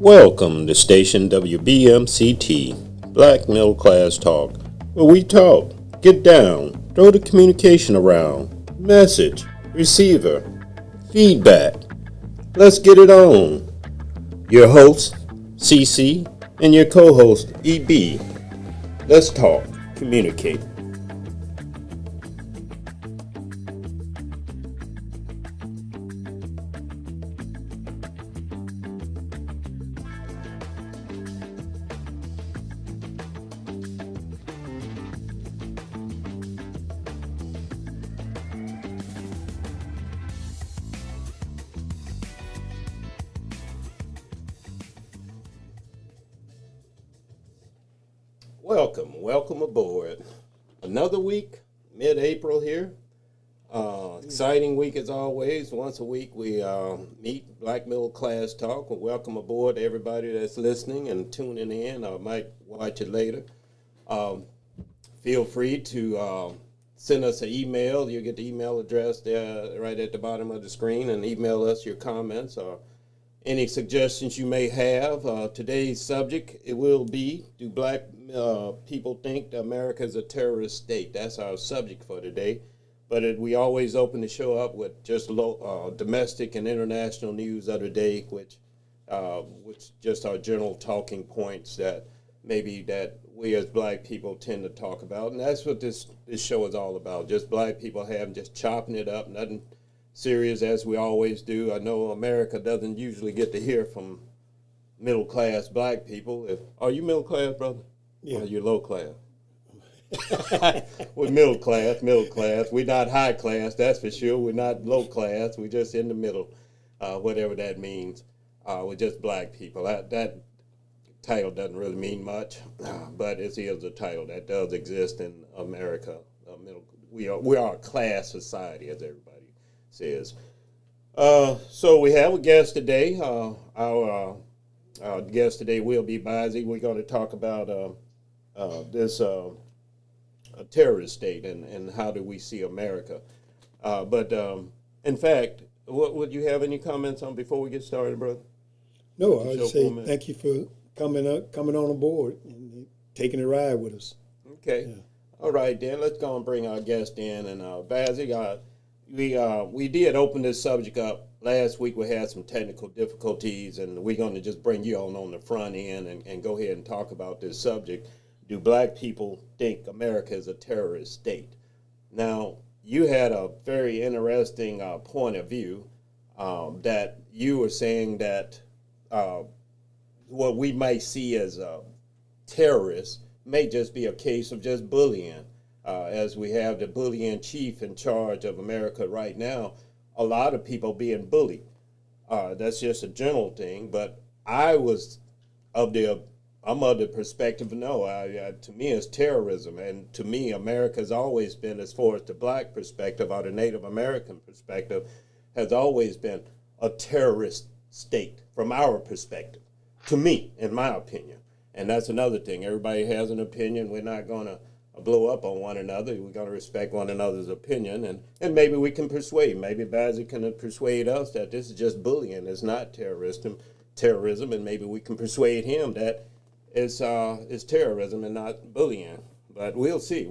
Welcome to Station WBMCT, Black Middle Class Talk, where we talk, get down, throw the communication around, message, receiver, feedback. Let's get it on. Your host, CC, and your co-host, EB. Let's talk, communicate. Welcome aboard. Another week, mid-April here. Exciting week as always. Once a week we meet Black Middle Class Talk. Welcome aboard everybody that's listening and tuning in or might watch it later. Feel free to send us an email. You'll get the email address there right at the bottom of the screen and email us your comments or any suggestions you may have. Today's subject, it will be, do black people think America is a terrorist state? That's our subject for today. But we always open the show up with just domestic and international news of the day, which just are general talking points that maybe that we as black people tend to talk about. And that's what this show is all about, just black people having, just chopping it up, nothing serious as we always do. I know America doesn't usually get to hear from middle class black people. Are you middle class, brother? Yeah. Or are you low class? We're middle class. We're not high class, that's for sure. We're not low class. We're just in the middle, whatever that means. We're just black people. That title doesn't really mean much, but it is a title that does exist in America. We are a class society, as everybody says. So we have a guest today. Our guest today will be Bazi. We're going to talk about this a terrorist state and how do we see America. But in fact, would you have any comments on before we get started, brother? No, I would say thank you for coming on board and taking a ride with us. Okay. Yeah. All right, then let's go and bring our guest in. And Bazi, we did open this subject up last week. We had some technical difficulties, and we're going to just bring you on the front end and go ahead and talk about this subject. Do black people think America is a terrorist state? Now, you had a very interesting point of view that you were saying that what we might see as terrorists may just be a case of just bullying. As we have the bullying chief in charge of America right now, a lot of people being bullied. That's just a general thing, but I'm of the perspective, no, to me it's terrorism. And to me, America's always been, as far as the black perspective or the Native American perspective, has always been a terrorist state from our perspective, to me, in my opinion. And that's another thing. Everybody has an opinion. We're not going to blow up on one another. We're going to respect one another's opinion. And maybe we can persuade. Maybe Bazi can persuade us that this is just bullying. It's not terrorism. And maybe we can persuade him that it's terrorism and not bullying. But we'll see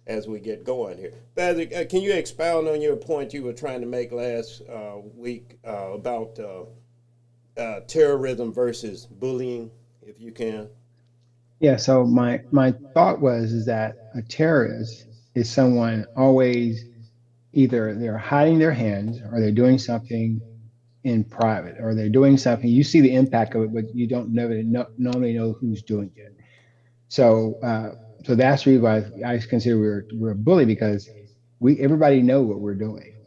as we get going here. Bazi, can you expound on your point you were trying to make last week about terrorism versus bullying, if you can? Yeah, so my thought is that a terrorist is someone always either they're hiding their hands or they're doing something in private or they're doing something. You see the impact of it, but you don't normally know who's doing it. So so that's the reason why I consider we're a bully, because everybody know what we're doing.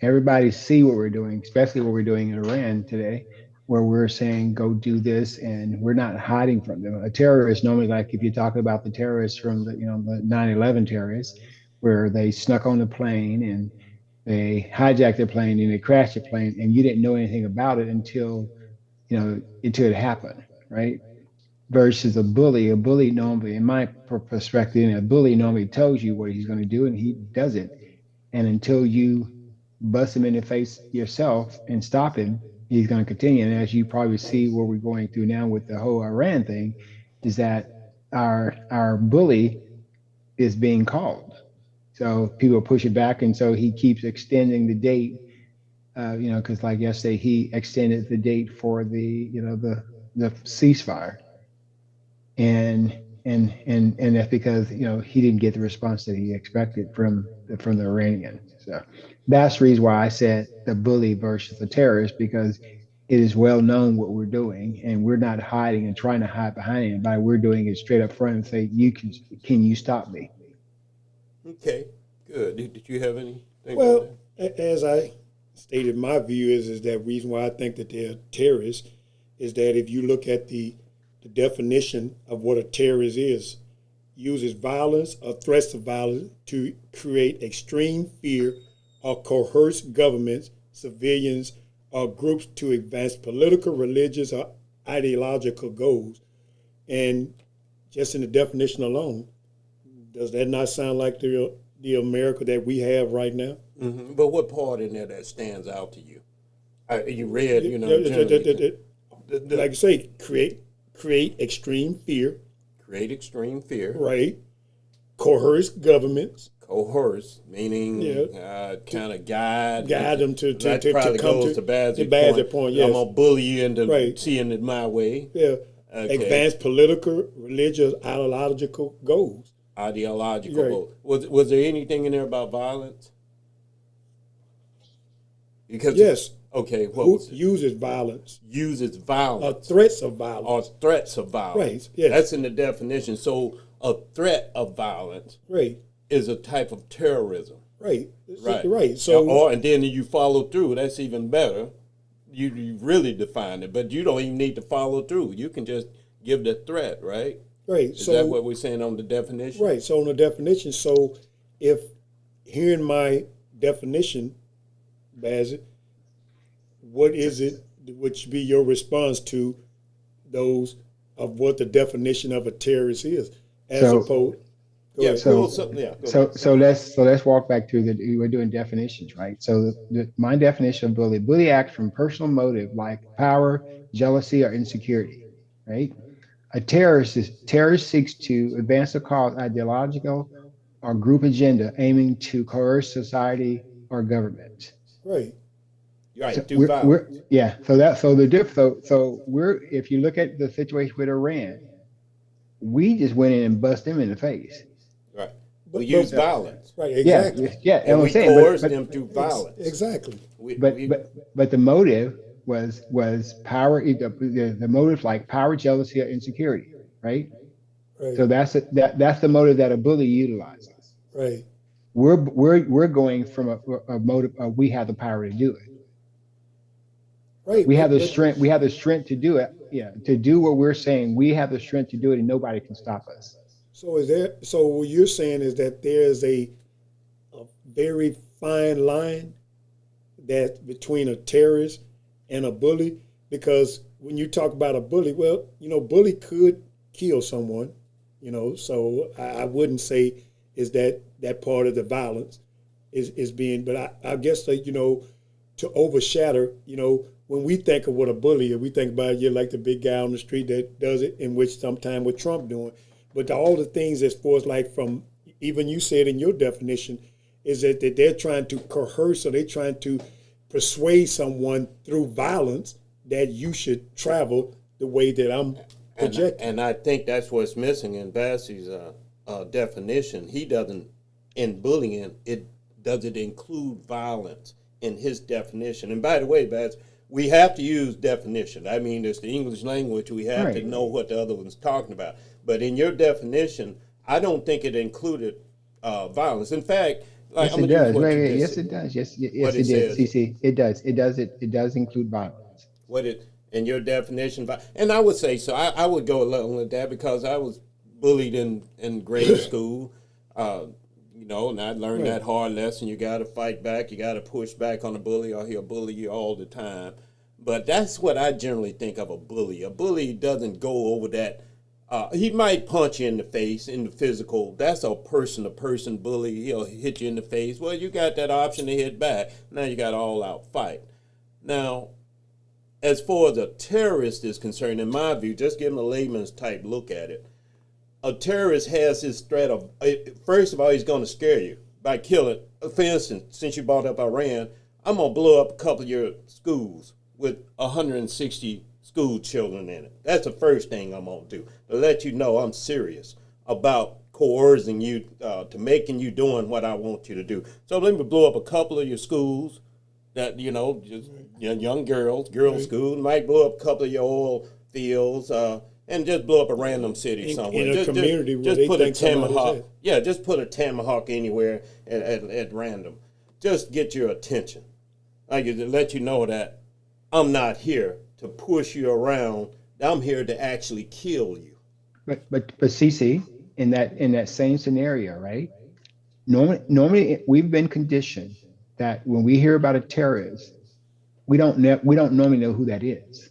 Everybody see what we're doing, especially what we're doing in Iran today, where we're saying go do this, and we're not hiding from them. A terrorist normally, like if you're talking about the terrorists from the 9/11 terrorists, where they snuck on the plane and they hijacked the plane and they crashed the plane, and you didn't know anything about it until it happened, right? Versus a bully normally, in my perspective, a bully normally tells you what he's going to do and he does it, and until you bust him in the face yourself and stop him, he's going to continue. And as you probably see what we're going through now with the whole Iran thing, is that our bully is being called. So people push it back, and so he keeps extending the date. Because like yesterday, he extended the date for the ceasefire, and that's because he didn't get the response that he expected from the Iranians. So that's the reason why I said the bully versus the terrorist, because it is well known what we're doing, and we're not hiding and trying to hide behind anybody. We're doing it straight up front and say, can you stop me? Okay, good. Did you have anything? Well, as I stated, my view is that reason why I think that they're terrorists is that if you look at the definition of what a terrorist is, uses violence or threats of violence to create extreme fear or coerce governments, civilians, or groups to advance political, religious, or ideological goals. And just in the definition alone, does that not sound like the America that we have right now? Mm-hmm. But what part in there that stands out to you? You read, like I say, create extreme fear. Create extreme fear. Right. Coerce governments. Coerce, meaning kind of guide them to come to Badger's point. Yes. I'm gonna bully you into seeing it my way. Yeah. Okay. Advance political, religious, ideological goals. Ideological goals. Was there anything in there about violence? Because yes. Okay. Who uses violence? Uses violence. Or threats of violence. Or threats of violence. Right. Yes. That's in the definition. So a threat of violence. Right. Is a type of terrorism. Right. Right. So and then you follow through. That's even better. You really define it, but you don't even need to follow through. You can just give the threat, right? Right. Is that what we're saying on the definition? Right. So on the definition, so if hearing my definition, Bassett, what is it which be your response to those of what the definition of a terrorist is, as opposed? So let's walk back to we're doing definitions, right? So my definition of bully acts from personal motive like power, jealousy, or insecurity, right? A terrorist seeks to advance a cause, ideological or group agenda aiming to coerce society or government. Right. Right. So violence. So if you look at the situation with Iran, we just went in and bust them in the face. Right. We use violence. Right. Exactly. Yeah. And we coerce them through violence. Exactly. But the motive was power. The motive like power, jealousy, or insecurity. Right. Right. So that's the motive that a bully utilizes. Right. We're going from a motive of we have the power to do it. Right. We have the strength. We have the strength to do it. Yeah. To do what we're saying, we have the strength to do it, and nobody can stop us. So what you're saying is that there's a very fine line that between a terrorist and a bully, because when you talk about a bully, well, bully could kill someone, so I wouldn't say is that part of the violence is being, but I guess that, to overshadow, when we think of what a bully is, we think about it, like the big guy on the street that does it, in which sometime with Trump doing. But all the things as far as like from, even you said in your definition, is that they're trying to coerce or they're trying to persuade someone through violence that you should travel the way that I'm projecting. And I think that's what's missing in Bassie's definition. He doesn't, in bullying, does it include violence in his definition. And by the way, Bass, we have to use definition. I mean, it's the English language. We have to know what the other one's talking about. But in your definition, I don't think it included violence. In fact, yes, it does. Yes, it does. Yes, it does. CC, it does. It does include violence. In your definition, and I would say so. I would go along with that because I was bullied in grade school. And I learned that hard lesson. You got to fight back. You got to push back on a bully, or he'll bully you all the time. But that's what I generally think of a bully. A bully doesn't go over that. He might punch you in the face, in the physical. That's a person-to-person bully. He'll hit you in the face. Well, you got that option to hit back. Now you got an all-out fight. Now, as far as a terrorist is concerned, in my view, just give them a layman's type look at it. A terrorist has his threat of, first of all, he's going to scare you by killing. For instance, since you brought up Iran, I'm going to blow up a couple of your schools with 160 school children in it. That's the first thing I'm going to do, to let you know I'm serious about coercing you to making you doing what I want you to do. So let me blow up a couple of your schools that, just young girls school, might blow up a couple of your oil fields, and just blow up a random city somewhere. In a community where they put a think somebody's tomahawk. at. Yeah, just put a tomahawk anywhere at random. Just get your attention. I get to let you know that I'm not here to push you around. I'm here to actually kill you. But CC, in that same scenario, right? Normally we've been conditioned that when we hear about a terrorist, we don't normally know who that is.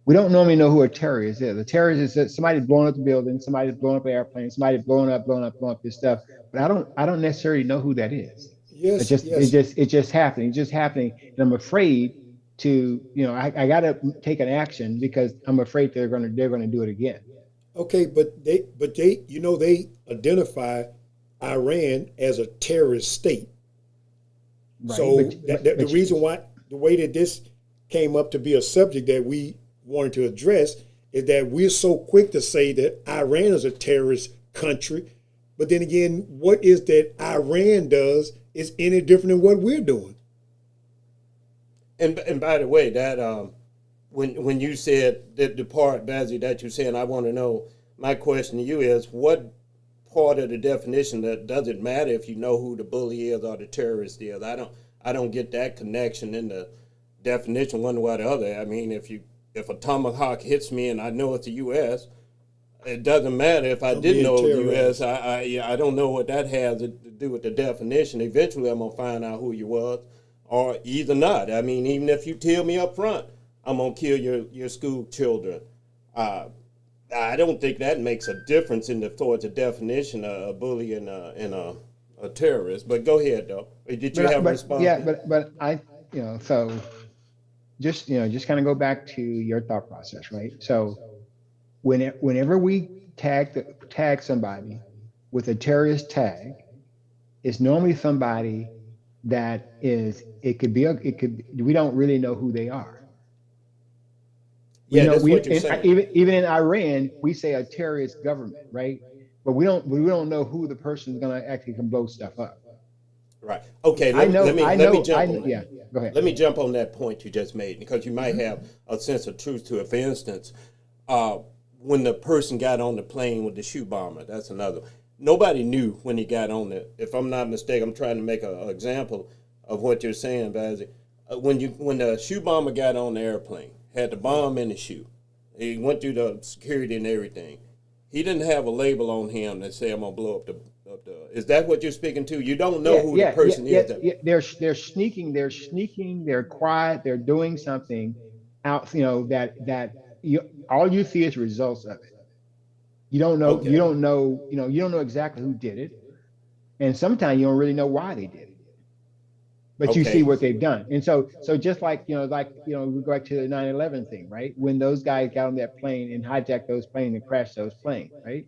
We don't normally know who a terrorist is. A terrorist is somebody blowing up the building, somebody's blowing up an airplane, somebody blowing up this stuff. But I don't necessarily know who that is. Yes, It's just happening. It's just happening, and I'm afraid to, I got to take an action because I'm afraid they're gonna do it again. Okay, but they they identify Iran as a terrorist state. Right. So the reason why, the way that this came up to be a subject that we wanted to address is that we're so quick to say that Iran is a terrorist country, but then again, what is that Iran does is any different than what we're doing. And by the way, that when you said the part, Bazzi, that you're saying, I want to know, my question to you is, what part of the definition that does it matter if you know who the bully is or the terrorist is? I don't get that connection in the definition one way or the other. I mean, if a tomahawk hits me and I know it's the U.S., it doesn't matter if I didn't know the U.S. I don't know what that has to do with the definition. Eventually, I'm gonna find out who you was, or either not. I mean, even if you tell me up front, I'm gonna kill your school children. I don't think that makes a difference towards the definition of a bully and a terrorist. But go ahead, though. Did you have a response? Yeah, but I, so just kind of go back to your thought process, right? So whenever we tag somebody with a terrorist tag, it's normally somebody that is, we don't really know who they are. Yeah, that's what you're saying. Even in Iran, we say a terrorist government, right? But we don't know who the person is going to actually can blow stuff up. Right. Okay. Let me jump on that. Yeah. Go ahead. Let me jump on that point you just made, because you might have a sense of truth to it. For instance, when the person got on the plane with the shoe bomber, that's another. Nobody knew when he got on it. If I'm not mistaken, I'm trying to make an example of what you're saying, Bazzi. When the shoe bomber got on the airplane, had the bomb in the shoe, he went through the security and everything. He didn't have a label on him that said, "I'm gonna blow up the." Is that what you're speaking to? You don't know who the person is. Yeah. They're sneaking. They're quiet. They're doing something out. All you see is results of it. You don't know. Okay. You don't know. You don't know exactly who did it, and sometimes you don't really know why they did it. But you see what they've done. And so just like, we go back to the 9/11 thing, right? When those guys got on that plane and hijacked those planes and crashed those planes, right?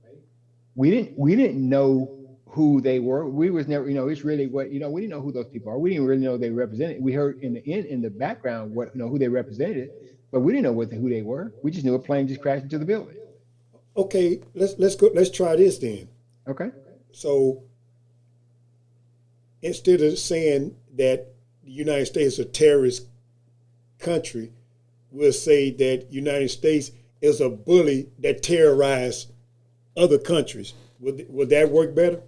We didn't know who they were. We was never, it's really what, we didn't know who those people are. We didn't really know they represented. We heard in the background what, who they represented, but we didn't know who they were. We just knew a plane just crashed into the building. Okay, let's try this then. Okay. So instead of saying that the United States is a terrorist country, we'll say that United States is a bully that terrorized other countries. Would that work better?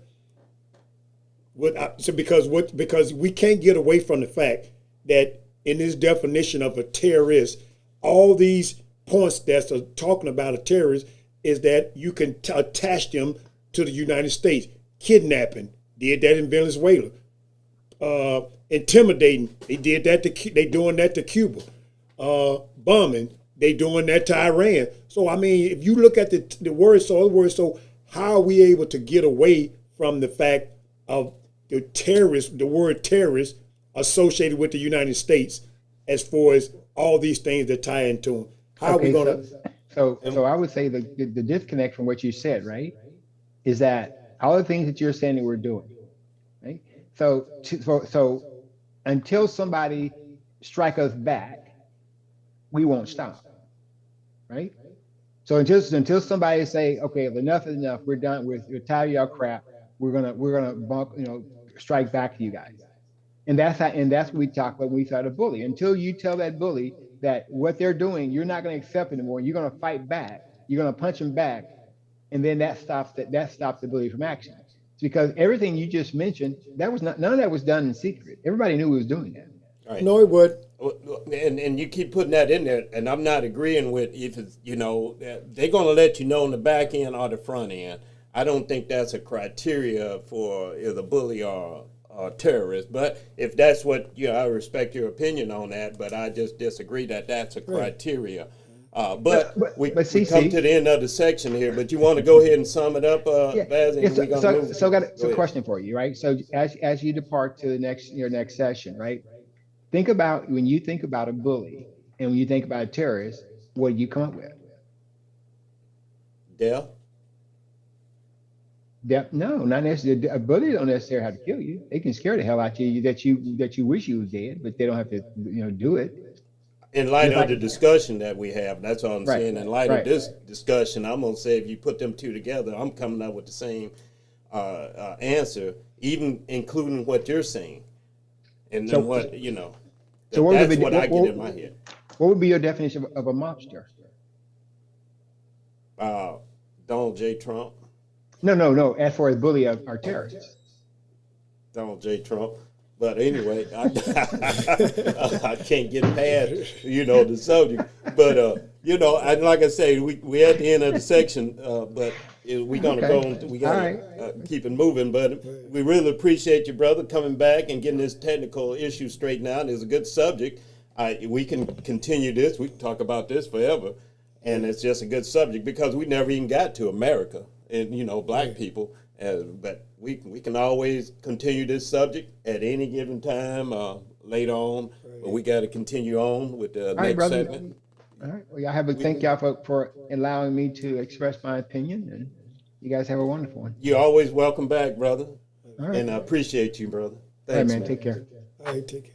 Because we can't get away from the fact that in this definition of a terrorist, all these points that's talking about a terrorist is that you can attach them to the United States. Kidnapping, did that in Venezuela. Intimidating, they did that they doing that to Cuba. Bombing, they doing that to Iran. So I mean, if you look at the word, so how are we able to get away from the fact of the word terrorist associated with the United States as far as all these things that tie into them. How are we gonna? So I would say the disconnect from what you said, right, is that all the things that you're saying that we're doing, right? So until somebody strike us back, we won't stop, right? So until somebody say, okay, enough is enough, we're done, we're tired of y'all crap, we're gonna bump, strike back to you guys. And that's what we talk about when we try to bully. Until you tell that bully that what they're doing, you're not going to accept anymore. You're going to fight back. You're going to punch them back, and then that stops the bully from action. It's because everything you just mentioned, none of that was done in secret. Everybody knew we was doing that. Right. No, it would. And you keep putting that in there, and I'm not agreeing with if it's, they're going to let you know on the back end or the front end. I don't think that's a criteria for the bully or terrorist. But if that's what, I respect your opinion on that, but I just disagree that that's a criteria. But we come to the end of the section here, but you want to go ahead and sum it up, Baz? So question for you, right? So as you depart to your next session, right? Think about, when you think about a bully and when you think about a terrorist, what do you come up with? Death? No, not necessarily. A bully don't necessarily have to kill you. They can scare the hell out of you that you wish you was dead, but they don't have to, do it. In light of the discussion that we have, that's all I'm saying. In light of this discussion, I'm gonna say if you put them two together, I'm coming up with the same answer, even including what you're saying, and then So that's what I get in my head. What would be your definition of a mobster? Donald J. Trump. No. As far as bully or terrorists. Donald J. Trump. But anyway, I can't get past, the subject. But, and like I say, we at the end of the section, but we're going to go on, we got to keep it moving. But we really appreciate you, brother, coming back and getting this technical issue straightened out. It's a good subject. We can continue this. We can talk about this forever. And it's just a good subject because we never even got to America and, black people. But we can always continue this subject at any given time later on. But we got to continue on with the next segment. All right. Well, I have to thank y'all for allowing me to express my opinion, and you guys have a wonderful one. You're always welcome back, brother. All right. And I appreciate you, brother. Thanks, all right, man. Take care. All right, take care.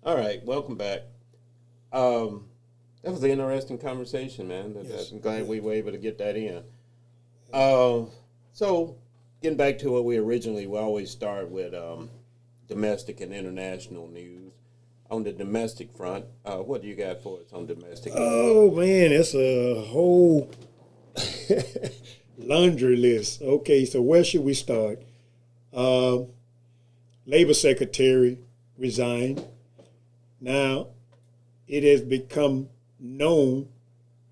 All right, welcome back. That was an interesting conversation, man. Yes. I'm glad we were able to get that in. So, getting back to what we always start with domestic and international news. On the domestic front, what do you got for us on domestic? Oh, man, it's a whole laundry list. Okay, so where should we start? Labor Secretary resigned. Now, it has become known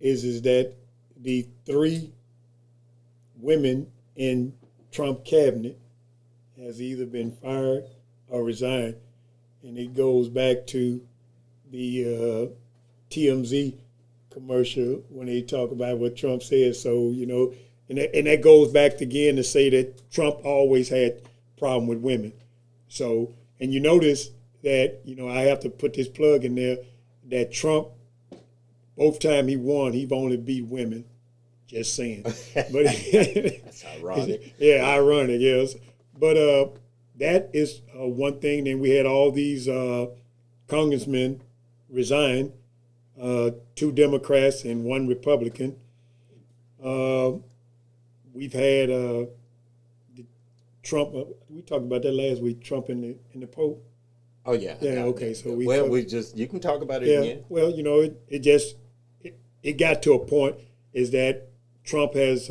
is that the 3 women in Trump cabinet has either been fired or resigned. And it goes back to the TMZ commercial when they talk about what Trump said. So, and that goes back again to say that Trump always had problem with women. So, and you notice that, I have to put this plug in there, that Trump, both time he won, he only beat women. Just saying. But that's ironic. Yeah, ironic, yes. But that is one thing. Then we had all these congressmen resign, 2 Democrats and 1 Republican. We've had Trump. We talked about that last week. Trump and the Pope. Oh yeah. Yeah. Okay. So we. Well, we just you can talk about it Yeah. again. Well, it got to a point is that Trump has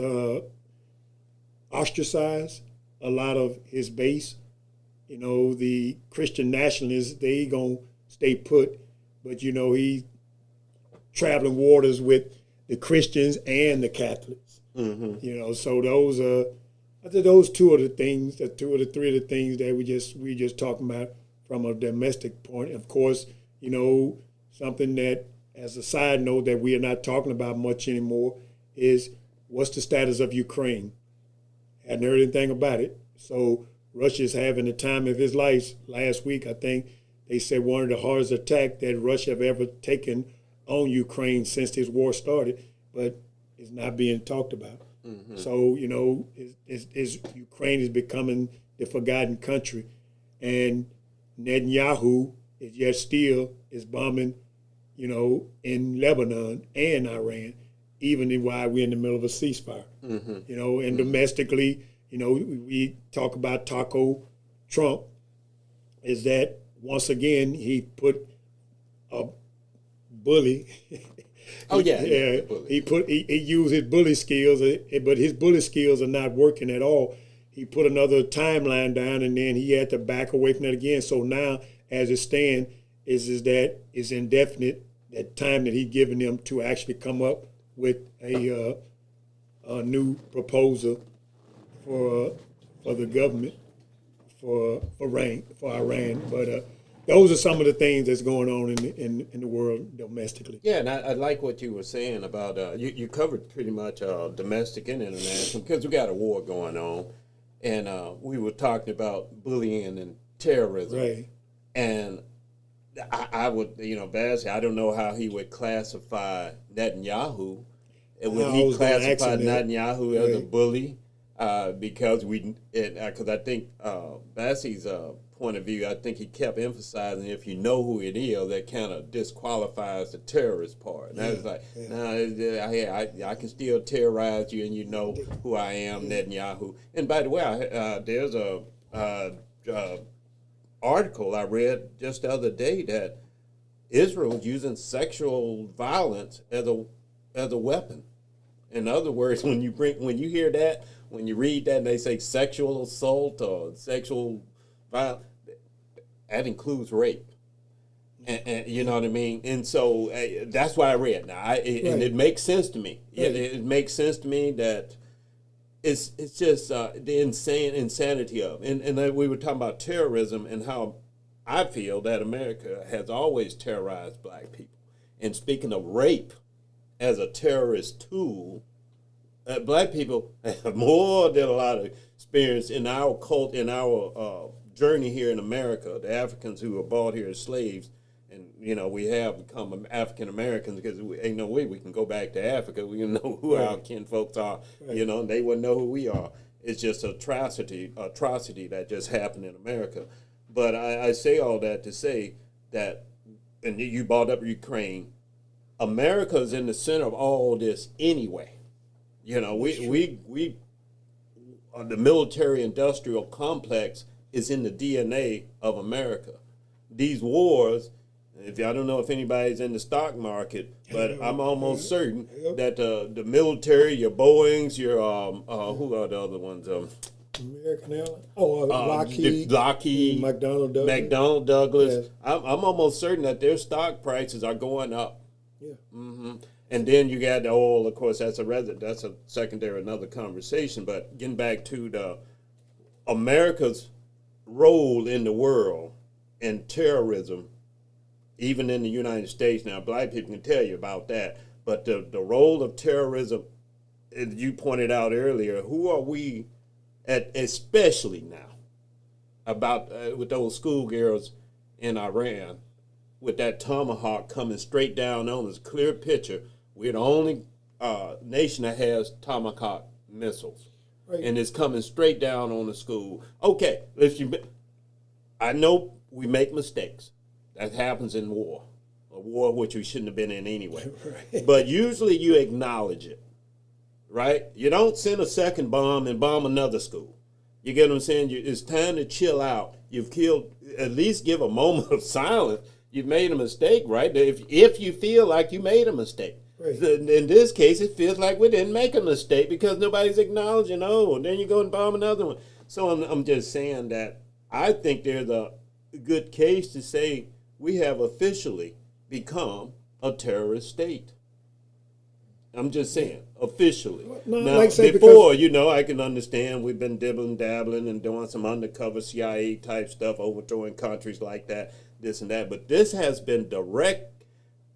ostracized a lot of his base. The Christian nationalists, they gonna stay put, but he traveling waters with the Christians and the Catholics. Mm-hmm. So those are, I think those 2 of the things, 2 of the 3 of the things that we just talking about from a domestic point. Of course, something that, as a side note, that we are not talking about much anymore is what's the status of Ukraine. Hadn't heard anything about it. So Russia's having the time of his life. Last week, I think they said one of the hardest attacks that Russia have ever taken on Ukraine since this war started, but it's not being talked about. Mm-hmm. So, Ukraine is becoming the forgotten country. And Netanyahu is yet still is bombing, in Lebanon and Iran, even while we're in the middle of a ceasefire. Mm-hmm. And domestically, we talk about Taco Trump, is that once again he put a bully. Oh yeah. He used his bully skills, but his bully skills are not working at all. He put another timeline down, and then he had to back away from that again. So now, as it stands, is that it's indefinite, that time that he's given them to actually come up with a new proposal for the government for Iran. But those are some of the things that's going on in the world domestically. Yeah, and I like what you were saying about you covered pretty much domestic and international, because we got a war going on, and we were talking about bullying and terrorism, Right. And I would, Bassey, I don't know how he would classify Netanyahu. Would he classify Netanyahu as a bully? Because I think Bassey's point of view, I think he kept emphasizing, if you know who it is, that kind of disqualifies the terrorist part. And I was like, no, I can still terrorize you, and you know who I am, Netanyahu. And by the way, there's a article I read just the other day that Israel is using sexual violence as a weapon. In other words, when you hear that, when you read that, and they say sexual assault or sexual violence, that includes rape. And you know what I mean? And so that's what I read. Now, and it makes sense to me. Right. It makes sense to me that it's just the insanity of it. And then we were talking about terrorism and how I feel that America has always terrorized black people. And speaking of rape as a terrorist tool, black people have more than a lot of experience in our in our journey here in America. The Africans who were bought here as slaves, and we have become African Americans because ain't no way we can go back to Africa. We know who our kin folks are. Right. And they wouldn't know who we are. It's just atrocity that just happened in America. But I say all that to say that, and you brought up Ukraine. America's in the center of all this anyway. We the military-industrial complex is in the DNA of America. These wars, I don't know if anybody's in the stock market, but I'm almost certain that the military, your Boeings, your who are the other ones? American Airlines. Lockheed, McDonnell Douglas. Yes. I'm almost certain that their stock prices are going up. Yeah. Mm-hmm. And then you got the oil, of course. That's a secondary, another conversation. But getting back to the America's role in the world in terrorism, even in the United States. Now, black people can tell you about that. But the role of terrorism, as you pointed out earlier, who are we, especially now, about with those schoolgirls in Iran, with that tomahawk coming straight down on us, clear picture. We're the only nation that has tomahawk missiles. Right. And it's coming straight down on the school. Okay, I know we make mistakes. That happens in war, a war which we shouldn't have been in anyway. Right. But usually you acknowledge it, right? You don't send a second bomb and bomb another school. You get what I'm saying? It's time to chill out. You've killed, at least give a moment of silence. You've made a mistake, right? If you feel like you made a mistake. Right. In this case, it feels like we didn't make a mistake because nobody's acknowledging, and then you go and bomb another one. So I'm just saying that I think there's a good case to say we have officially become a terrorist state. I'm just saying, officially. No, Now, like I say, before, I can understand we've been dibbling, dabbling, and doing some undercover CIA type stuff, overthrowing countries like that, this and that. But this has been direct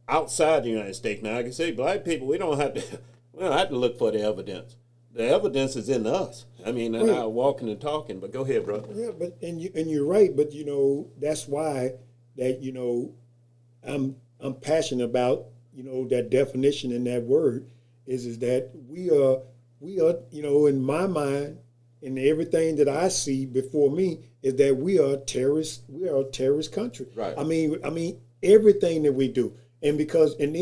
outside the United States. Now, I can say, black people, we don't have to look for the evidence. The evidence is in us. I mean, and not walking and talking. But go ahead, brother. Yeah, but and you're right. But that's why that I'm passionate about that definition in that word is that we are in my mind and everything that I see before me is that we are a terrorist country. Right. I mean everything that we do, and because and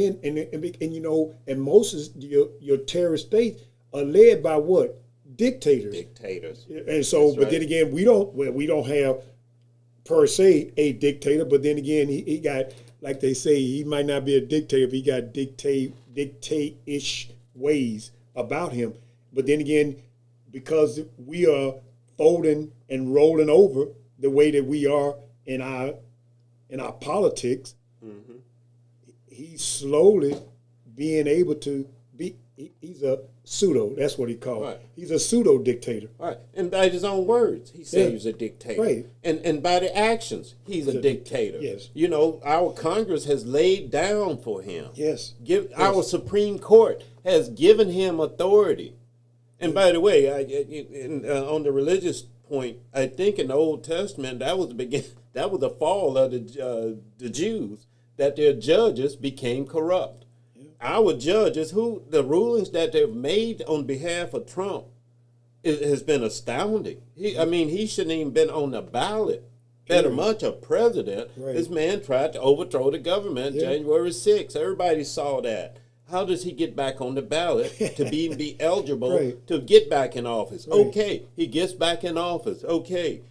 most of your terrorist states are led by what? Dictators. And so, That's but right. then again, we don't have per se a dictator, but then again, he got, like they say, he might not be a dictator, but he got dictate-ish ways about him. But then again, because we are folding and rolling over the way that we are in our politics, he's slowly being able to be. He's a pseudo. That's what he called. Right. He's a pseudo dictator. Right. And by his own words, he said he was a dictator. Right. And by the actions, he's a dictator. Yes. Our Congress has laid down for him. Yes. Our Supreme Court has given him authority. And by the way, on the religious point, I think in the Old Testament that was the fall of the Jews, that their judges became corrupt. Our judges, the rulings that they've made on behalf of Trump, has been astounding. He shouldn't even been on the ballot. Better much a president. Right. This man tried to overthrow the government January 6th. Everybody saw that. How does he get back on the ballot to be eligible to get back in office? Right. Okay, he gets back in office. Okay,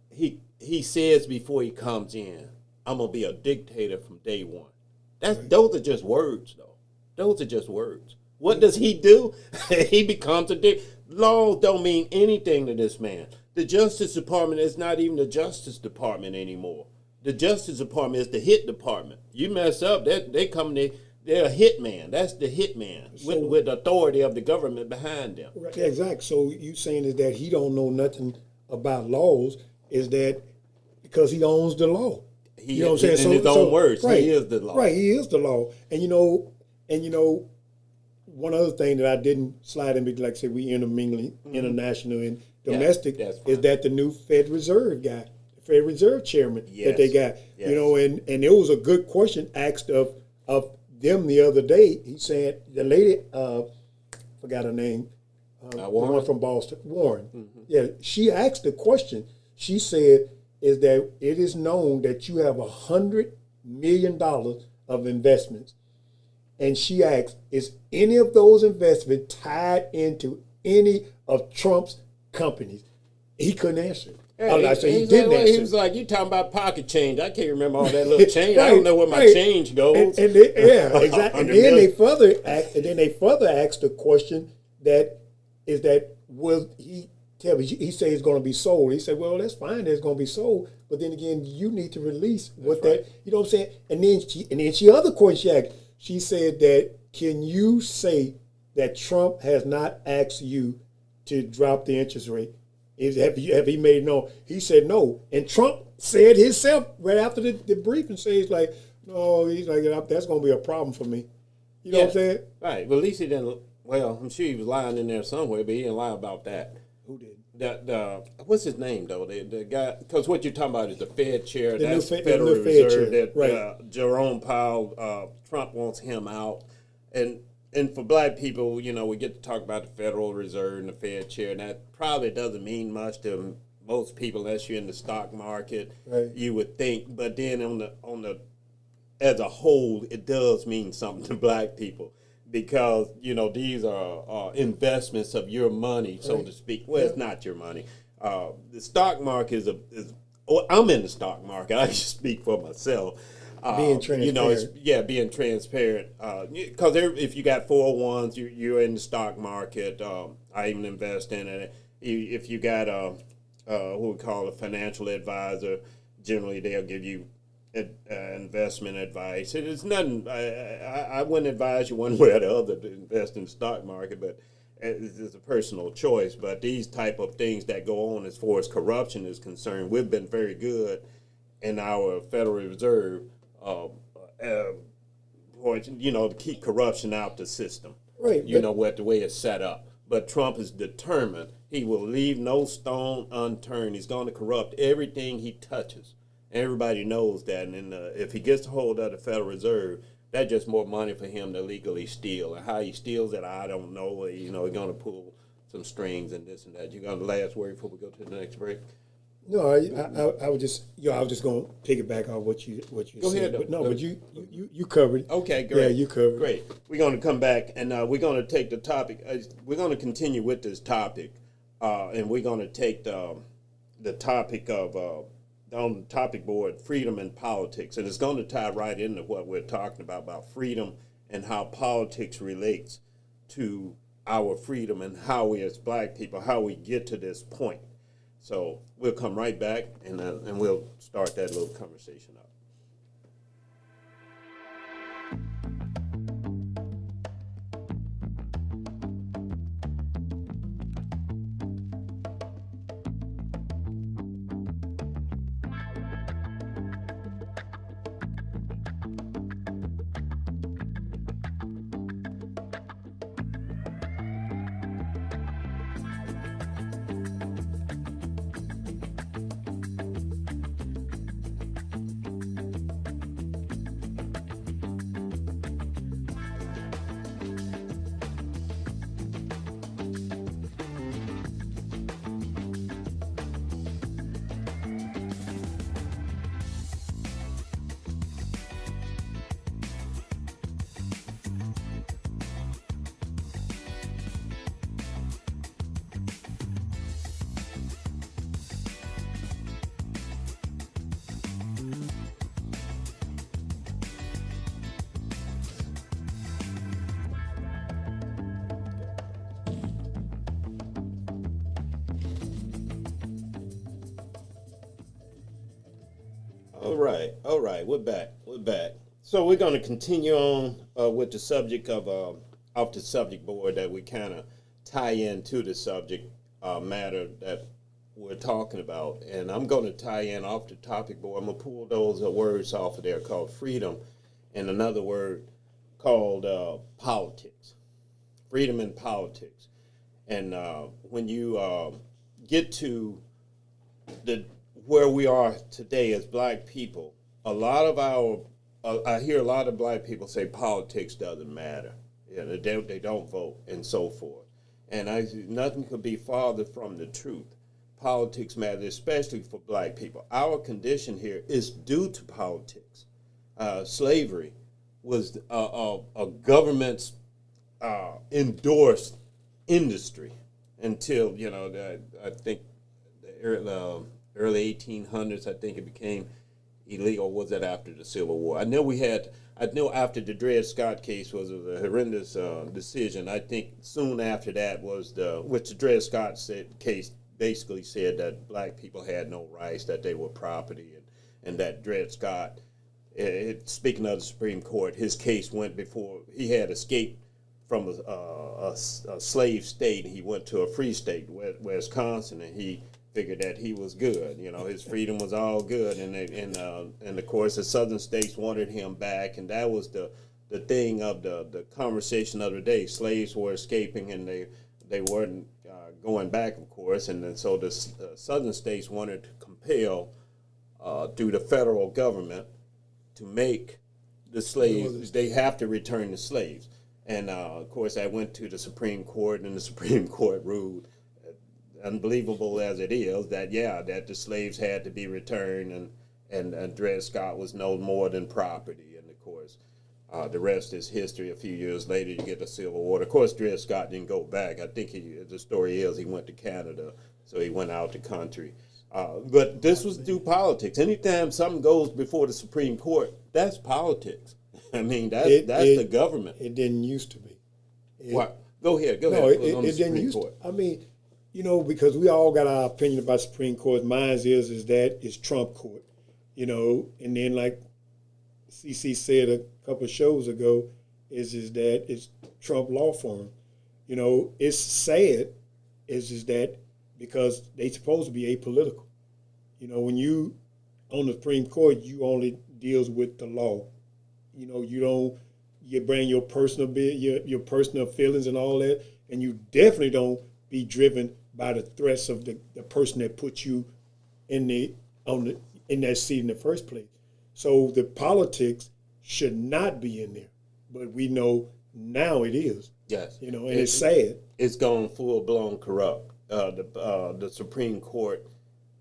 he says before he comes in, I'm gonna be a dictator from day one. Those are just words, though. Those are just words. What does he do? He becomes a dictator. Laws don't mean anything to this man. The Justice Department is not even the Justice Department anymore. The Justice Department is the hit department. You mess up, they're a hitman. That's the hitman with the authority of the government behind them. Right. Exactly. So you saying is that he don't know nothing about laws? Is that because he owns the law? You know what I'm saying? In his own words, right, he is the law. Right, he is the law. And one other thing that I didn't slide in, like I said, we intermingling international and domestic, that's is that the new Fed Reserve guy, the Fed Reserve chairman that they got. Yes. And it was a good question asked of them the other day. He said, the lady, forgot her name, the one from Boston, Warren. Yeah, she asked the question. She said, is that it is known that you have $100 million of investments. And she asked, is any of those investments tied into any of Trump's companies? He couldn't answer. He didn't answer. He was like, you talking about pocket change. I can't remember all that little change. I don't know where my right. change goes. Exactly. And then they further asked the question that will he tell me? He said it's going to be sold. He said, well, that's fine. It's going to be sold. But then again, you need to release what that. You know what I'm saying? And then she other question she asked. She said that, can you say that Trump has not asked you to drop the interest rate? Have he made it known? He said no. And Trump said himself right after the briefing, says like, no, he's like, that's going to be a problem for me. You know what I'm saying? Right. Well, at least he didn't. Well, I'm sure he was lying in there somewhere, but he didn't lie about that. Who did? What's his name though? The guy, because what you're talking about is the Fed chair. That's the Federal new Fed Reserve. chair. That Right. Jerome Powell, Trump wants him out, and for black people, we get to talk about the Federal Reserve and the Fed chair, and that probably doesn't mean much to most people, unless you're in the stock market, Right. you would think. But then on the as a whole, it does mean something to black people because these are investments of your money, so to speak. Well, it's not your money. The stock market is. Oh, I'm in the stock market. I can speak for myself. Being transparent. Being transparent. Because if you got 401s, you're in the stock market. I even invest in it. If you got what we call a financial advisor, generally they'll give you investment advice. It is nothing. I wouldn't advise you one way or the other to invest in the stock market, but it's a personal choice. But these type of things that go on as far as corruption is concerned, we've been very good in our Federal Reserve, to keep corruption out the system. Right. The way it's set up. But Trump is determined. He will leave no stone unturned. He's going to corrupt everything he touches. Everybody knows that. And if he gets a hold of the Federal Reserve, that's just more money for him to legally steal. And how he steals it, I don't know. He's going to pull some strings and this and that. You got the last word before we go to the next break? No, I was just I was just going to piggyback on what you Go said. ahead, But no, though. but you covered it. Okay, great. Yeah, you covered it. Great. We're going to come back and we're going to take the topic. We're going to continue with this topic, and we're going to take the topic of on the topic board, freedom and politics, and it's going to tie right into what we're talking about freedom and how politics relates to our freedom and how we as black people, how we get to this point. So we'll come right back and we'll start that little conversation up. All right, we're back. So we're going to continue on with the subject of off the subject board that we kind of tie into the subject matter that we're talking about. And I'm going to tie in off the topic board. I'm going to pull those words off of there called freedom and another word called politics. Freedom and politics. And when you get to where we are today as black people, a lot of I hear a lot of black people say politics doesn't matter. They don't vote and so forth. And nothing could be farther from the truth. Politics matters, especially for black people. Our condition here is due to politics. Slavery was a government's endorsed industry until I think the early 1800s. I think it became illegal. Was that after the Civil War? I know after the Dred Scott case was a horrendous decision. I think soon after that was which the Dred Scott case basically said that black people had no rights, that they were property, and that Dred Scott, speaking of the Supreme Court, his case went before he had escaped from a slave state, and he went to a free state, Wisconsin, and he figured that he was good. His freedom was all good, and of course the southern states wanted him back, and that was the thing of the conversation of the day. Slaves were escaping, and they weren't going back, of course, and then so the southern states wanted to compel through the federal government to make the slaves, they have to return the slaves. And of course that went to the Supreme Court, and the Supreme Court ruled unbelievable as it is, that that the slaves had to be returned, and Dred Scott was no more than property. And of course, the rest is history. A few years later, you get the Civil War. Of course, Dred Scott didn't go back. I think the story is he went to Canada, so he went out the country. But this was due politics. Anytime something goes before the Supreme Court, that's politics. I mean, that's the government. It didn't used to be. What? Go ahead. No, ahead. it didn't used to. I mean, because we all got our opinion about Supreme Court. Mine is that it's Trump court, and then like CC said a couple of shows ago, is that it's Trump law firm. It's sad, is that because they supposed to be apolitical. When you on the Supreme Court, you only deals with the law. You bring your personal your personal feelings and all that, and you definitely don't be driven by the threats of the person that put you in that seat in the first place. So the politics should not be in there, but we know now it is. Yes, and it's sad. It's gone full blown corrupt. The Supreme Court,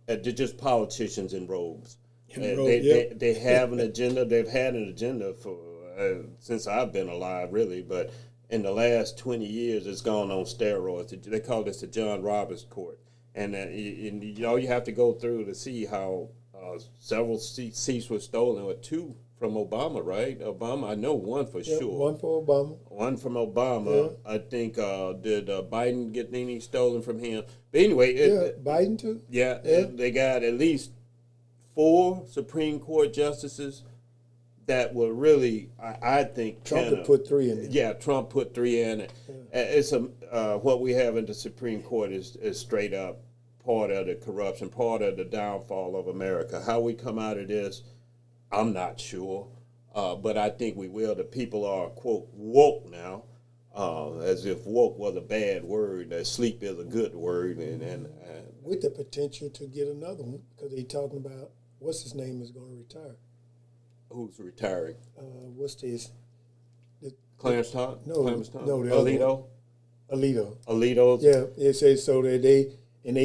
they're just politicians in robes. They have an agenda. They've had an agenda for since I've been alive, really. But in the last 20 years, it's gone on steroids. They call this the John Roberts Court, and you have to go through to see how several seats were stolen, or 2 from Obama, right? Obama, I know 1 for sure. 1 for Obama. 1 from Obama. Yeah. I think did Biden get any stolen from him? But anyway, Biden too. Yeah, they got at least 4 Supreme Court justices that were really, I think, Trump put 3 in it. Yeah, Trump put 3 in it. Yeah. It's what we have in the Supreme Court is straight up part of the corruption, part of the downfall of America. How we come out of this, I'm not sure, but I think we will. The people are, quote, woke now, as if woke was a bad word, that sleep is a good word. And with the potential to get another one, because they're talking about, what's his name is going to retire. Who's retiring? What's this? Clarence Thomas? No, Alito? Alito. Yeah, it says so that they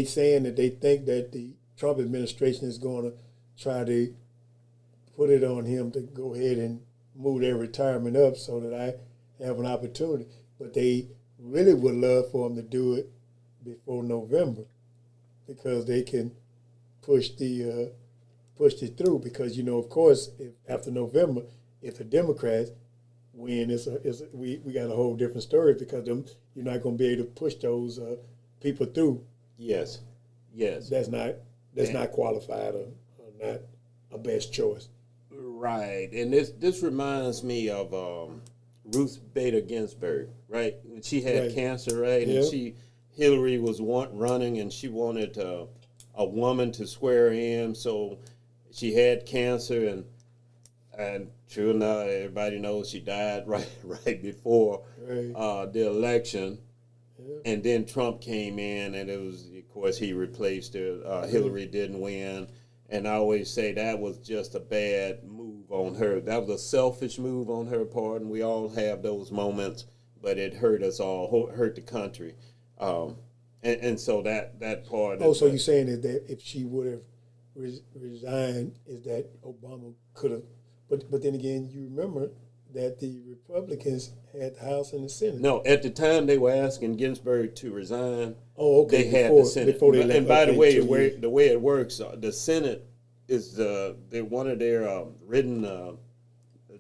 saying that they think that the Trump administration is going to try to put it on him to go ahead and move their retirement up so that I have an opportunity. But they really would love for him to do it before November, because they can push it through. Because of course, if after November, if the Democrats win, we got a whole different story, because you're not going to be able to push those people through. Yes. That's not qualified or not a best choice. Right, and this reminds me of Ruth Bader Ginsburg, right? When she had cancer, right? Yep. And Hillary was running, and she wanted a woman to swear her in, so she had cancer, and true enough, everybody knows she died right before the election. Yep. And then Trump came in, and it was, of course, he replaced her. Hillary didn't win. And I always say that was just a bad move on her. That was a selfish move on her part, and we all have those moments, but it hurt us all, hurt the country. And so that part. Oh, so you're saying is that if she would have resigned, is that Obama could have, but then again, you remember that the Republicans had the House and the Senate. No, at the time they were asking Ginsburg to resign. Oh, okay. They had the Senate. And by the way, the way it works, the Senate is one of their written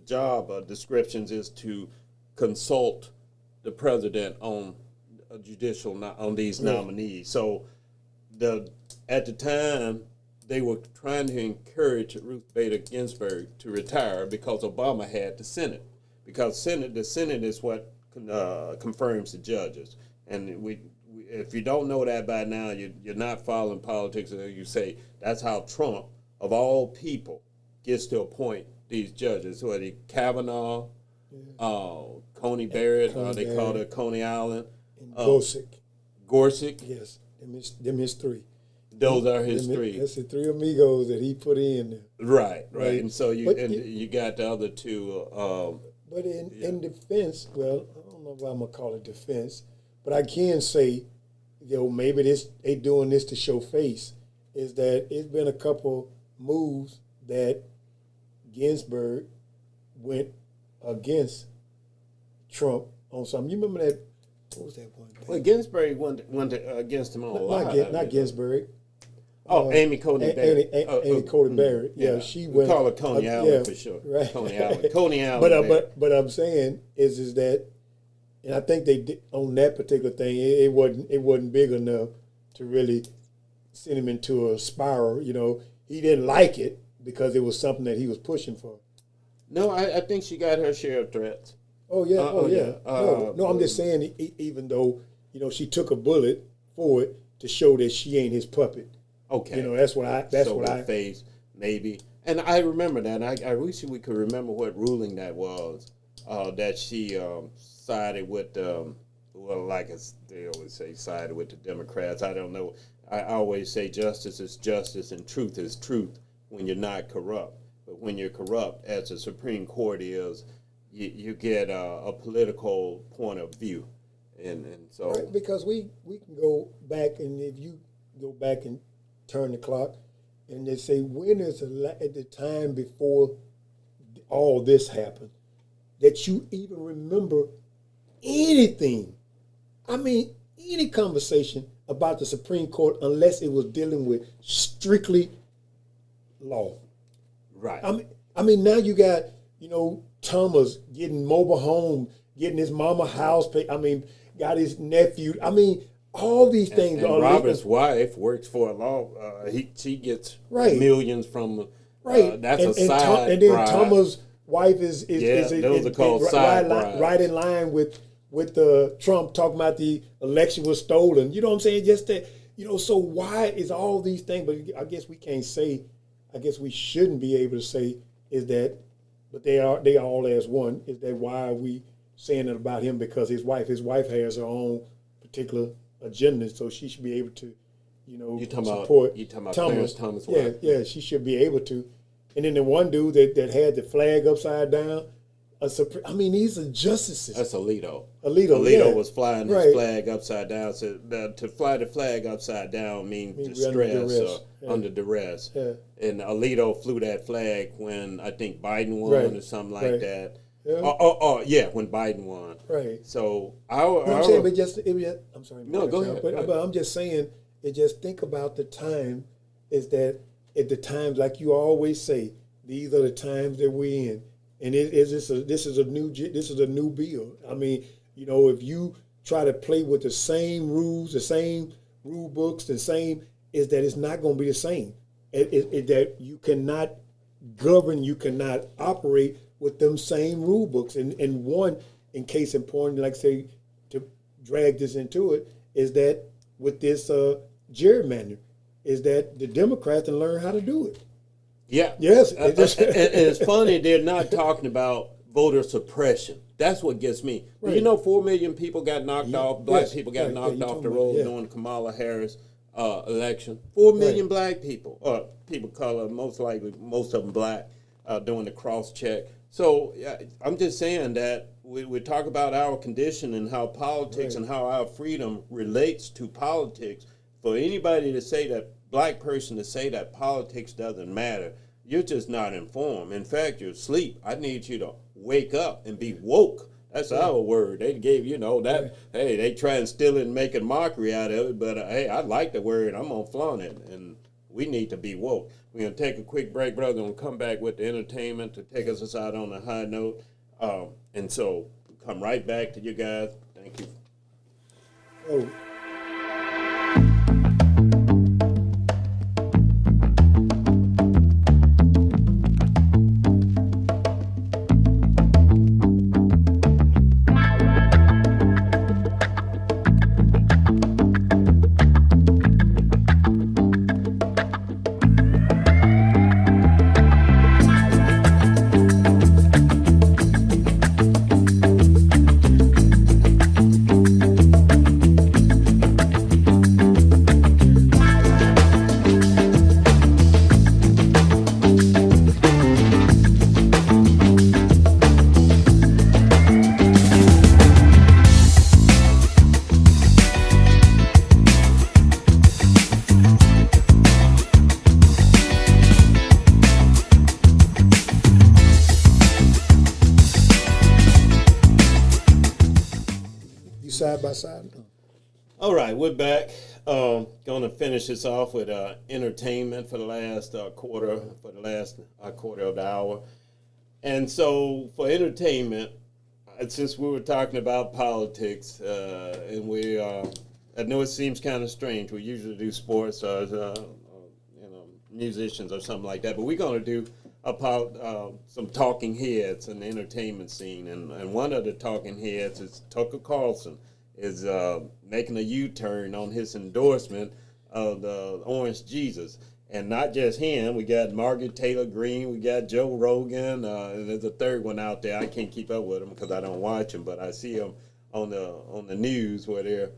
job descriptions is to consult the president on on these nominees. So at the time they were trying to encourage Ruth Bader Ginsburg to retire because Obama had the Senate. Because the Senate is what confirms the judges. And if you don't know that by now, you're not following politics. You say that's how Trump, of all people, gets to appoint these judges. So Kavanaugh, Coney Barrett, they call it Coney Island. And Gorsuch. Yes, them his 3. Those are his 3. That's the 3 amigos that he put in there. Right. And so you got the other 2. But in defense, well, I don't know if I'm going to call it defense, but I can say maybe they doing this to show face, is that it's been a couple moves that Ginsburg went against Trump on something. You remember that? What was that one thing? Well, Ginsburg went against him on a lot. Not Ginsburg. Amy Coney Barrett. Amy Coney Barrett. Yeah, she went. We call her Coney Allen for short. Right. Coney Allen. Coney Allen. But I'm saying is that, and I think they did on that particular thing. It wasn't big enough to really send him into a spiral. He didn't like it because it was something that he was pushing for. No, I think she got her share of threats. Oh yeah. No, I'm just saying. Even though she took a bullet for it to show that she ain't his puppet. Okay. That's what I face maybe. And I remember that. And I wish we could remember what ruling that was. That she sided with like they always say, sided with the Democrats. I don't know. I always say justice is justice and truth is truth when you're not corrupt. But when you're corrupt, as the Supreme Court is, you get a political point of view. And so right, because we can go back, and if you go back and turn the clock, and they say, when is at the time before all this happened that you even remember anything? I mean, any conversation about the Supreme Court, unless it was dealing with strictly law. right. I mean, now you got Thomas getting mobile home, getting his mama house paid. I mean, got his nephew. I mean, all these things. And Robert's wife works for a law. She gets millions from. That's a side. And then bride. Thomas' wife is those are called side brides. Right in line with Trump talking about the election was stolen. You know what I'm saying? Just that. So why is all these things? But I guess we can't say. I guess we shouldn't be able to say is that. But they all as one. Is that why are we saying it about him? Because his wife has her own particular agenda, so she should be able to, support. You talking about Clarence Thomas' wife? Yeah, she should be able to. And then the one dude that had the flag upside down. These are justices. That's Alito. Alito was flying his flag upside down. So to fly the flag upside down means distress or under duress. Yeah. And Alito flew that flag when I think Biden won or something like that. Yeah. When Biden won. Right. So I'm saying, I'm sorry. No, go ahead. But I'm just saying, just think about the time. Is that at the times, like you always say, these are the times that we're in. And this is a new bill. I mean, if you try to play with the same rules, the same rule books, is that it's not going to be the same. That you cannot govern, you cannot operate with them same rule books. And one, in case in point, like say, to drag this into it, is that with this gerrymander, is that the Democrats can learn how to do it. Yeah. Yes. And it's funny they're not talking about voter suppression. That's what gets me. Right. 4 million people got knocked off. Black people got knocked off the roll during Kamala Harris election. 4 million black people, or people of color, most likely most of them black, doing the cross check. So I'm just saying that we talk about our condition and how politics and how our freedom relates to politics. For anybody to say that, black person to say that politics doesn't matter, you're just not informed. In fact, you're asleep. I need you to wake up and be woke. That's our word. They gave that. Hey, they try and steal it and make a mockery out of it, but hey, I like the word. I'm gonna flaunt it, and we need to be woke. We're gonna take a quick break, brother, and we'll come back with the entertainment to take us out on a high note. And so we'll come right back to you guys. Thank you. Oh. side by side. All right, we're back. Going to finish this off with entertainment for the last quarter of the hour. And so for entertainment, since we were talking about politics, and I know it seems kind of strange. We usually do sports or musicians or something like that, but we're going to do about some talking heads in the entertainment scene. And one of the talking heads is Tucker Carlson is making a U-turn on his endorsement of the Orange Jesus. And not just him, we got Margaret Taylor Greene, we got Joe Rogan, and there's a third one out there. I can't keep up with them because I don't watch them, but I see them on the news where they're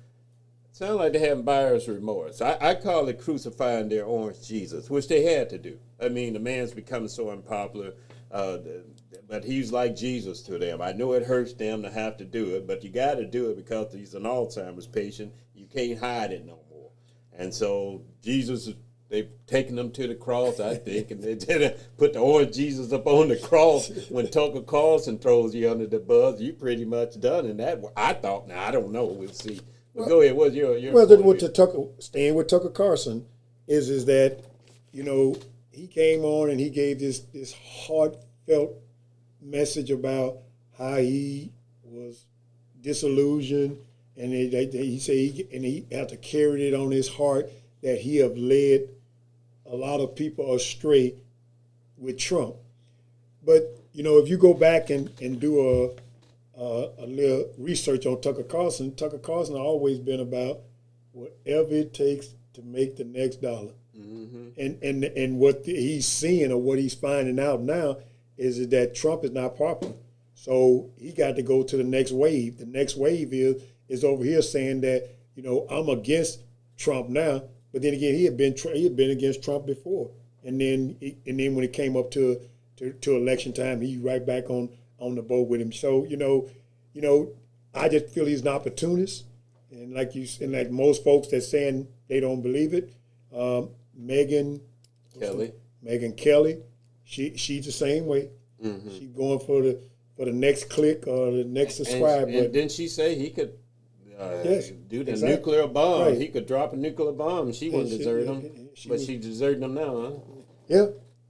sound like they're having buyer's remorse. I call it crucifying their Orange Jesus, which they had to do. I mean, the man's becoming so unpopular, but he's like Jesus to them. I know it hurts them to have to do it, but you got to do it because he's an Alzheimer's patient. You can't hide it no more. And so Jesus, they've taken them to the cross, I think, and they did put the Orange Jesus up on the cross. When Tucker Carlson throws you under the bus, you pretty much done. And that I thought. Now I don't know. We'll see. But go ahead. What's your well, then staying with Tucker Carlson is that, you know, he came on and he gave this heartfelt message about how he was disillusioned, and he said he had to carry it on his heart that he have led a lot of people astray with Trump. But, you know, if you go back and do a little research on Tucker Carlson always been about whatever it takes to make the next dollar. Mm-hmm. And what he's seeing or what he's finding out now is that Trump is not popular. So he got to go to the next wave. The next wave is over here saying that, you know, I'm against Trump now, but then again he had been against Trump before. And then when it came up to election time, he's right back on the boat with him. So, you know, I just feel he's an opportunist. And like most folks that's saying they don't believe it, Megyn Kelly, she's the same way. Mm-hmm. She's going for the next click or the next subscribe. And didn't she say he could do the nuclear bomb? Right. He could drop a nuclear bomb. She wouldn't desert him, but she's deserting him now, huh? Yeah.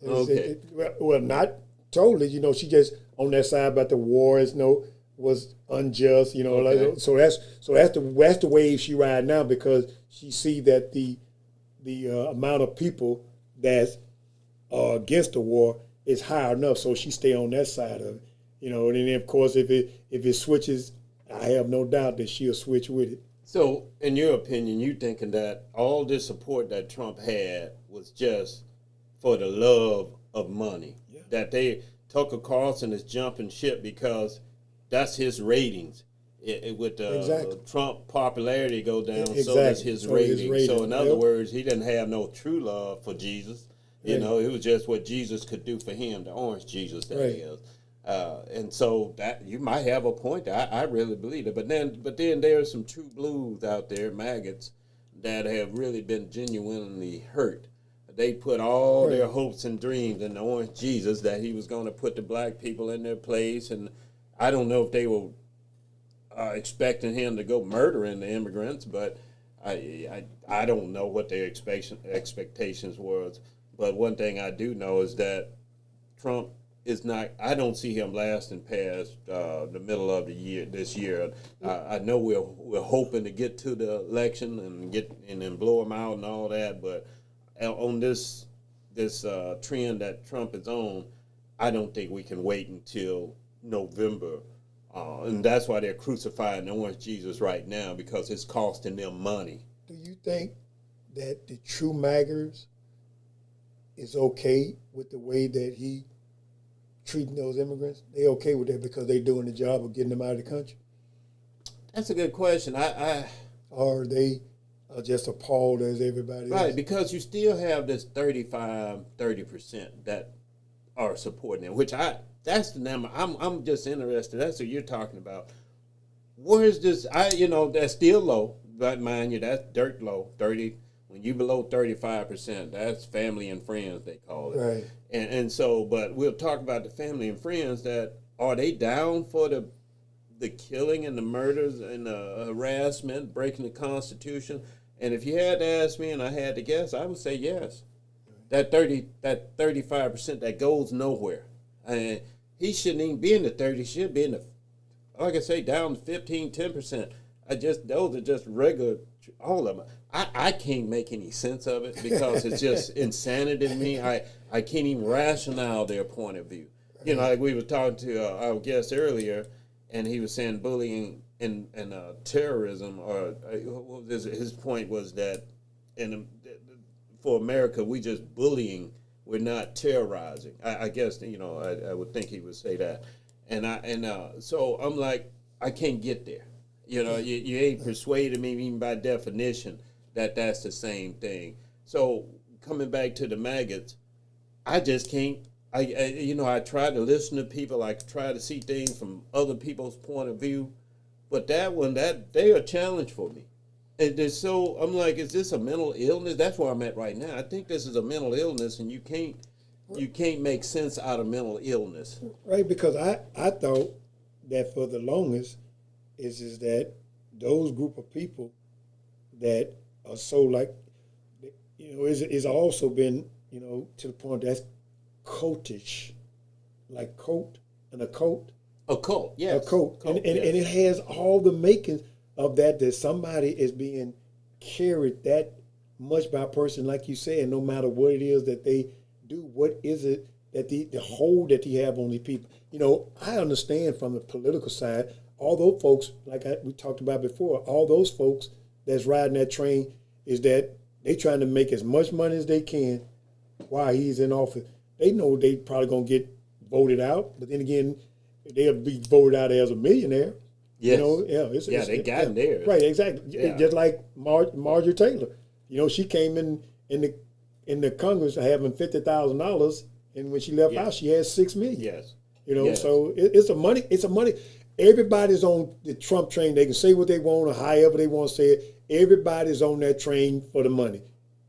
Okay. Well, not totally. You know, she just on that side about the war was unjust. You know, okay. So that's the wave she ride now, because she see that the amount of people that's against the war is high enough, so she stay on that side of it. You know, and then of course if it switches, I have no doubt that she'll switch with it. So, in your opinion, you thinking that all this support that Trump had was just for the love of money? Yeah. That Tucker Carlson is jumping ship because that's his ratings. With exactly. Trump popularity go down, exactly. So does his ratings. So in other words, he didn't have no true love for Jesus. You know, it was just what Jesus could do for him, the Orange Jesus that he is. And so that you might have a point. I really believe it. But then there are some true blues out there, maggots, that have really been genuinely hurt. They put all their hopes and dreams in the Orange Jesus, that he was going to put the black people in their place. And I don't know if they were expecting him to go murdering the immigrants, but I don't know what their expectations was. But one thing I do know is that Trump is not. I don't see him lasting past the middle of the year. This year, I know we're hoping to get to the election and then blow him out and all that. But on this trend that Trump is on, I don't think we can wait until November. And that's why they're crucifying the Orange Jesus right now, because it's costing them money. Do you think that the true MAGAs is okay with the way that he treating those immigrants? They okay with that because they're doing the job of getting them out of the country? That's a good question. Or are they just appalled as everybody else? Right, because you still have this 30% that are supporting it, that's the number. I'm just interested. That's what you're talking about. Where is this? That's still low, but mind you, that's dirt low. 30. When you below 35%, that's family and friends, they call it. Right. And so, but we'll talk about the family and friends that are they down for the the killing and the murders and the harassment, breaking the Constitution. And if you had to ask me and I had to guess, I would say yes. That 35% that goes nowhere. And he shouldn't even be in the 30, he should be in the, like I say, down to 15, 10%. Those are just regular, all of them. I can't make any sense of it because it's just insanity to me. I can't even rationale their point of view. You know, like we were talking to our guest earlier, and he was saying bullying and terrorism, or what was his point was that for America, we just bullying, we're not terrorizing. I guess, you know, I would think he would say that. So I'm like, I can't get there. You know, you ain't persuaded me even by definition that that's the same thing. So coming back to the maggots, I just can't. I try to listen to people. I try to see things from other people's point of view, but they are a challenge for me. So I'm like, is this a mental illness? That's where I'm at right now. I think this is a mental illness, and you can't make sense out of mental illness. Right, because I thought that for the longest is that those group of people that are so like, you know, is also been, you know, to the point that's cultish, like coat and a coat. A cult, yes. A coat. And yes. it has all the makings of that somebody is being carried that much by a person, like you said, no matter what it is that they do, what is it that the hold that you have on these people. You know, I understand from the political side, all those folks, like we talked about before, all those folks that's riding that train is that they trying to make as much money as they can while he's in office. They know they probably going to get voted out, but then again, they'll be voted out as a millionaire. Yes. You know, they got theirs. Right, exactly. Yeah. Just like Marjorie Taylor. You know, she came in the Congress having $50,000, and when she left out, she had $6 million. Yes. You know, yes. so it's a money. Everybody's on the Trump train. They can say what they want or however they want to say it. Everybody's on that train for the money.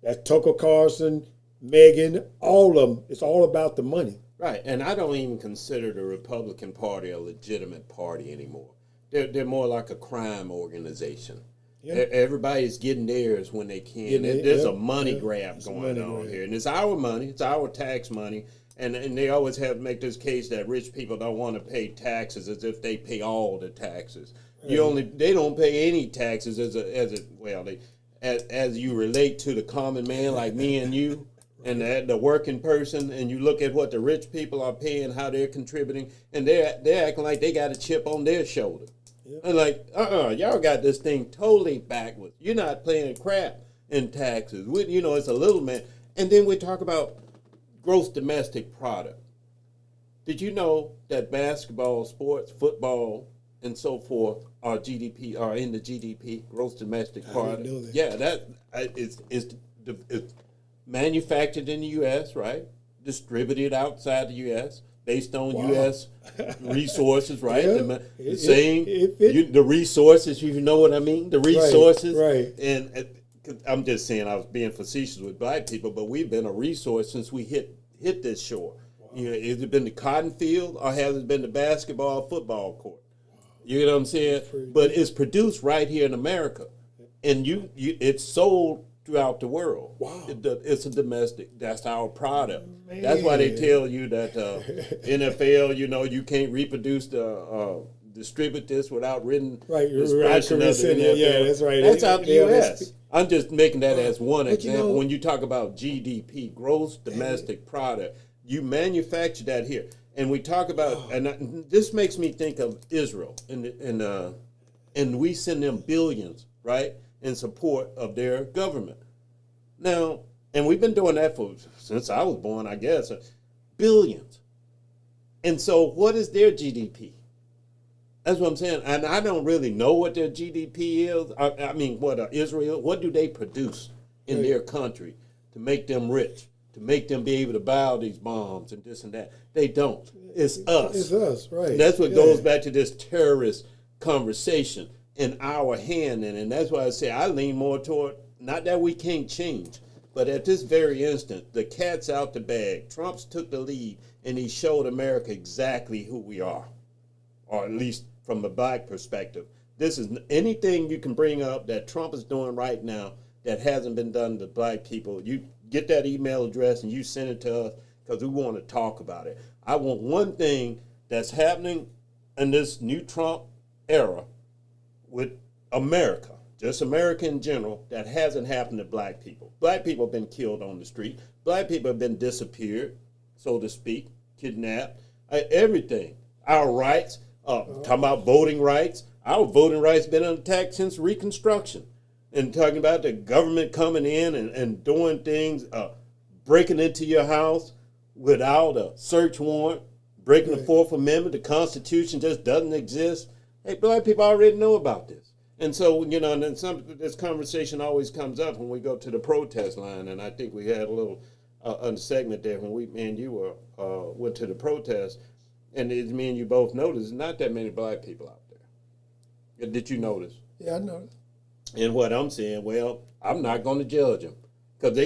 That's Tucker Carlson, Megyn, all of them. It's all about the money. Right, and I don't even consider the Republican Party a legitimate party anymore. They're more like a crime organization. Yeah. Everybody's getting theirs when they can. There's a money grab going on here, and it's our money. It's our tax money, and they always make this case that rich people don't want to pay taxes as if they pay all the taxes. They don't pay any taxes as you relate to the common man like me and you. And the working person, and you look at what the rich people are paying, how they're contributing, and they're acting like they got a chip on their shoulder. Yeah. And like, y'all got this thing totally backwards. You're not paying crap in taxes. It's a little man. And then we talk about gross domestic product. Did you know that basketball, sports, football, and so forth are in the GDP, gross domestic product? I didn't know that. Yeah, that is manufactured in the U.S., right? Distributed outside the U.S. based on U.S. resources, right? Yeah, the resources, you know what I mean? The resources. Right. And I'm just saying I was being facetious with black people, but we've been a resource since we hit this shore. Wow. You know, has it been the cotton field or has it been the basketball, football court? You know what I'm saying? But it's produced right here in America. And it's sold throughout the world. Wow. It's a domestic. That's our product. Man. That's why they tell you that NFL, you can't reproduce distribute this without written description of the NFL. Yeah, that's right. That's out the U.S. I'm just making that as one example. When you talk about GDP, gross domestic product, you manufacture that here. And we talk about, and this makes me think of Israel, and we send them billions, right, in support of their government. Now, and we've been doing that since I was born, I guess, billions. And so what is their GDP? That's what I'm saying. And I don't really know what their GDP is. I mean, Israel, what do they produce in their country to make them rich, to make them be able to buy all these bombs and this and that? They don't. It's us. It's us, right. And that's what goes back to this terrorist conversation in our hand. And that's why I say I lean more toward, not that we can't change, but at this very instant, the cat's out the bag. Trump's took the lead, and he showed America exactly who we are, or at least from a black perspective. This is anything you can bring up that Trump is doing right now that hasn't been done to black people. You get that email address and you send it to us because we want to talk about it. I want one thing that's happening in this new Trump era with America, just America in general, that hasn't happened to black people. Black people have been killed on the street. Black people have been disappeared, so to speak, kidnapped, everything. Our rights, talking about voting rights, our voting rights been under attack since Reconstruction. And talking about the government coming in and doing things, breaking into your house without a search warrant, breaking the Fourth Amendment, the Constitution just doesn't exist. Hey, black people already know about this. And so, and then this conversation always comes up when we go to the protest line. And I think we had a little a segment there when me and you went to the protest. And as me and you both noticed, not that many black people out there. Did you notice? Yeah, I know. And what I'm saying, well, I'm not going to judge them because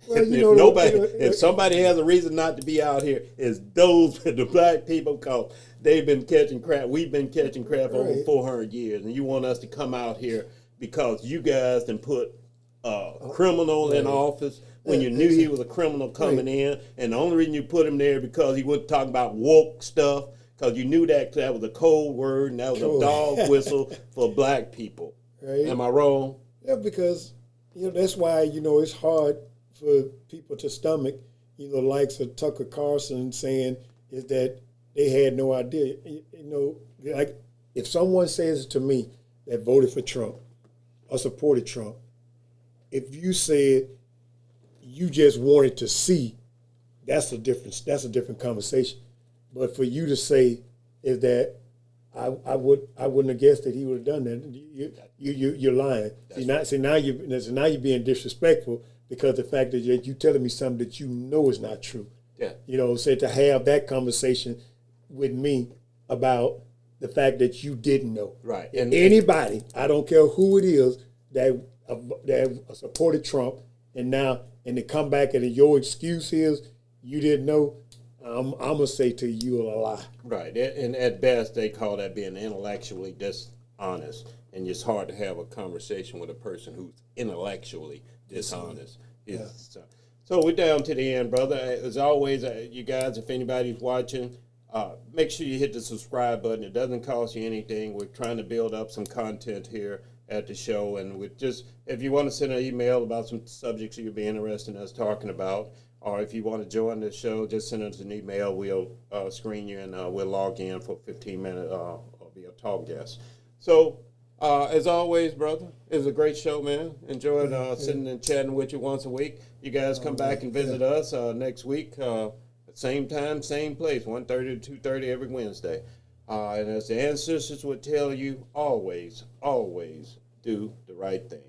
if somebody has a reason not to be out here, it's those the black people because they've been catching crap. We've been catching crap over 400 years, and you want us to come out here because you guys then put a criminal in office when you knew he was a criminal coming in, and the only reason you put him there because he wasn't talking about woke stuff because you knew that was a code word and that was a dog whistle for black people. Right. Am I wrong? Yeah, because that's why it's hard for people to stomach the likes of Tucker Carlson saying is that they had no idea. Like if someone says to me that voted for Trump or supported Trump, if you said you just wanted to see, that's a different conversation. But for you to say is that I wouldn't have guessed that he would have done that. You're lying. See now you're being disrespectful because the fact that you're telling me something that you know is not true. Yeah. Say to have that conversation with me about the fact that you didn't know. Right. And anybody, I don't care who it is that supported Trump, and they come back and your excuse is you didn't know. I'm gonna say to you a lie. Right, and at best they call that being intellectually dishonest, and it's hard to have a conversation with a person who's intellectually dishonest. Yeah. So we're down to the end, brother. As always, you guys, if anybody's watching, make sure you hit the subscribe button. It doesn't cost you anything. We're trying to build up some content here at the show, and if you want to send an email about some subjects you'd be interested in us talking about, or if you want to join the show, just send us an email. We'll screen you and we'll log in for 15 minutes. I'll be a talk guest. So, as always, brother, it was a great show, man. Enjoyed sitting and chatting with you once a week. You guys come back and visit us next week, same time, same place, 1:30 to 2:30 every Wednesday. And as the ancestors would tell you, always, always do the right thing.